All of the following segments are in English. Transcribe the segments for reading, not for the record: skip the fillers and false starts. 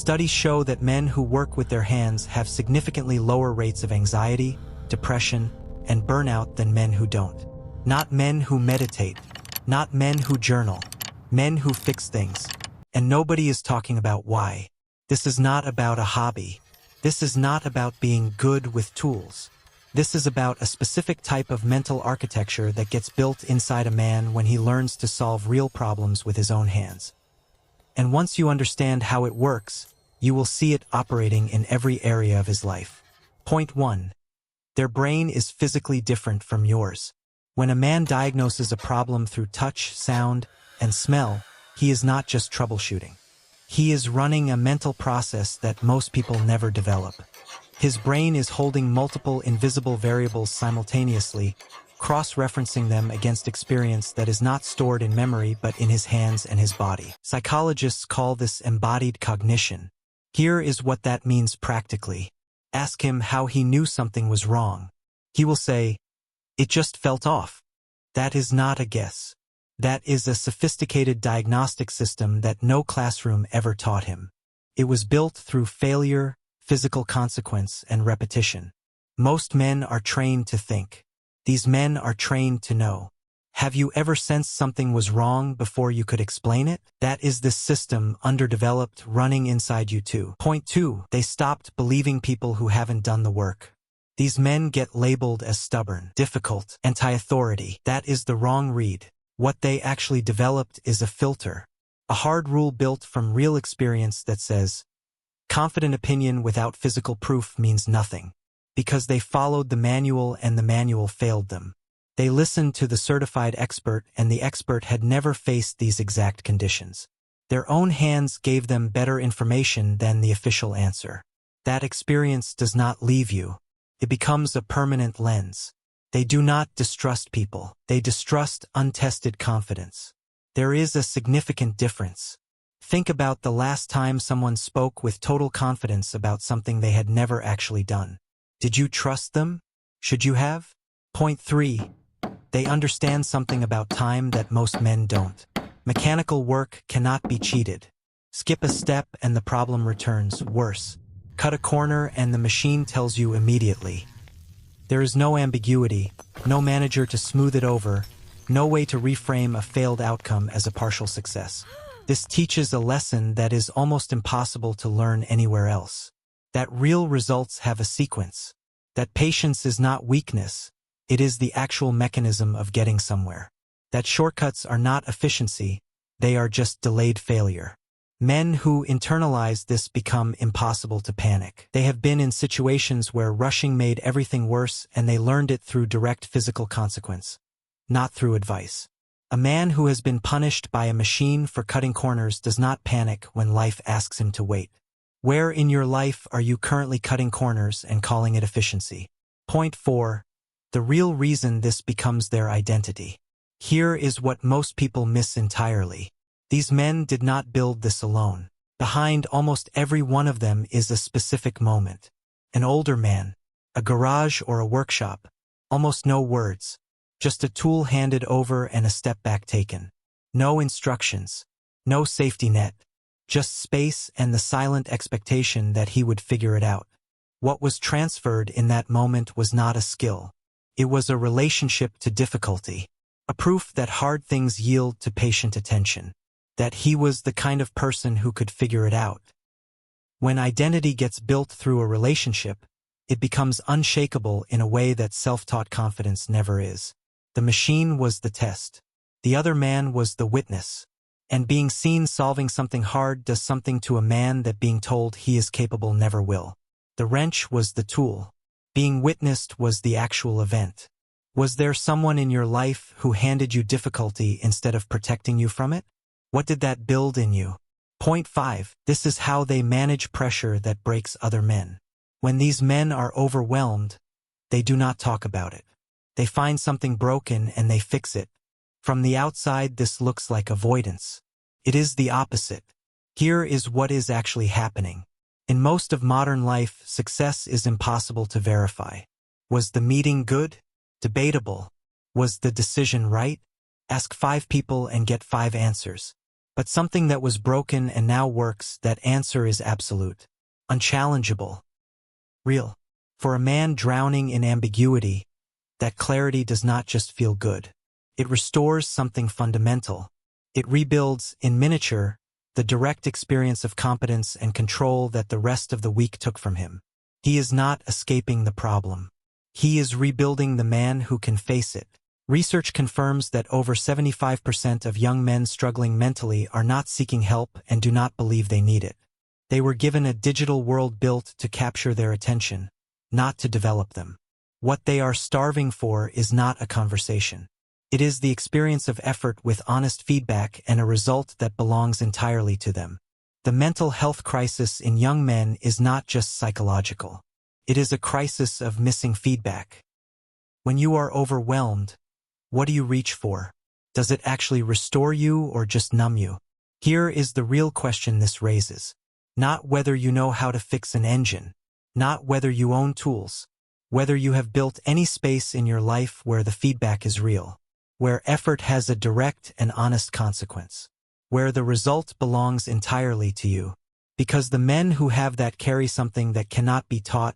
Studies show that men who work with their hands have significantly lower rates of anxiety, depression, and burnout than men who don't. Not men who meditate, not men who journal, men who fix things. And nobody is talking about why. This is not about a hobby. This is not about being good with tools. This is about a specific type of mental architecture that gets built inside a man when he learns to solve real problems with his own hands. And once you understand how it works, you will see it operating in every area of his life. Point 1. Their brain is physically different from yours. When a man diagnoses a problem through touch, sound, and smell, he is not just troubleshooting. He is running a mental process that most people never develop. His brain is holding multiple invisible variables simultaneously, cross-referencing them against experience that is not stored in memory but in his hands and his body. Psychologists call this embodied cognition. Here is what that means practically. Ask him how he knew something was wrong. He will say, "It just felt off." That is not a guess. That is a sophisticated diagnostic system that no classroom ever taught him. It was built through failure, physical consequence, and repetition. Most men are trained to think. These men are trained to know. Have you ever sensed something was wrong before you could explain it? That is this system, underdeveloped, running inside you too. Point 2. They stopped believing people who haven't done the work. These men get labeled as stubborn, difficult, anti-authority. That is the wrong read. What they actually developed is a filter. A hard rule built from real experience that says, confident opinion without physical proof means nothing. Because they followed the manual and the manual failed them. They listened to the certified expert and the expert had never faced these exact conditions. Their own hands gave them better information than the official answer. That experience does not leave you. It becomes a permanent lens. They do not distrust people. They distrust untested confidence. There is a significant difference. Think about the last time someone spoke with total confidence about something they had never actually done. Did you trust them? Should you have? Point 3. They understand something about time that most men don't. Mechanical work cannot be cheated. Skip a step and the problem returns. Worse. Cut a corner and the machine tells you immediately. There is no ambiguity, no manager to smooth it over, no way to reframe a failed outcome as a partial success. This teaches a lesson that is almost impossible to learn anywhere else. That real results have a sequence. That patience is not weakness, it is the actual mechanism of getting somewhere. That shortcuts are not efficiency, they are just delayed failure. Men who internalize this become impossible to panic. They have been in situations where rushing made everything worse and they learned it through direct physical consequence, not through advice. A man who has been punished by a machine for cutting corners does not panic when life asks him to wait. Where in your life are you currently cutting corners and calling it efficiency? Point 4. The real reason this becomes their identity. Here is what most people miss entirely. These men did not build this alone. Behind almost every one of them is a specific moment. An older man, a garage or a workshop, almost no words, just a tool handed over and a step back taken. No instructions, no safety net, just space and the silent expectation that he would figure it out. What was transferred in that moment was not a skill. It was a relationship to difficulty, a proof that hard things yield to patient attention. That he was the kind of person who could figure it out. When identity gets built through a relationship, it becomes unshakable in a way that self-taught confidence never is. The machine was the test. The other man was the witness. And being seen solving something hard does something to a man that being told he is capable never will. The wrench was the tool. Being witnessed was the actual event. Was there someone in your life who handed you difficulty instead of protecting you from it? What did that build in you? Point 5. This is how they manage pressure that breaks other men. When these men are overwhelmed, they do not talk about it. They find something broken and they fix it. From the outside, this looks like avoidance. It is the opposite. Here is what is actually happening. In most of modern life, success is impossible to verify. Was the meeting good? Debatable. Was the decision right? Ask 5 people and get 5 answers. But something that was broken and now works, that answer is absolute, unchallengeable, real. For a man drowning in ambiguity, that clarity does not just feel good. It restores something fundamental. It rebuilds, in miniature, the direct experience of competence and control that the rest of the week took from him. He is not escaping the problem. He is rebuilding the man who can face it. Research confirms that over 75% of young men struggling mentally are not seeking help and do not believe they need it. They were given a digital world built to capture their attention, not to develop them. What they are starving for is not a conversation. It is the experience of effort with honest feedback and a result that belongs entirely to them. The mental health crisis in young men is not just psychological. It is a crisis of missing feedback. When you are overwhelmed, what do you reach for? Does it actually restore you or just numb you? Here is the real question this raises. Not whether you know how to fix an engine, not whether you own tools, whether you have built any space in your life where the feedback is real, where effort has a direct and honest consequence, where the result belongs entirely to you. Because the men who have that carry something that cannot be taught,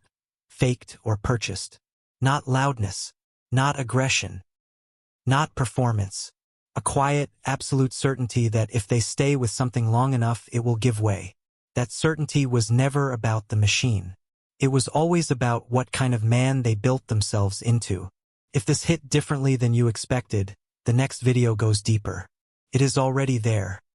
faked, or purchased. Not loudness, not aggression, not performance. A quiet, absolute certainty that if they stay with something long enough, it will give way. That certainty was never about the machine. It was always about what kind of man they built themselves into. If this hit differently than you expected, the next video goes deeper. It is already there.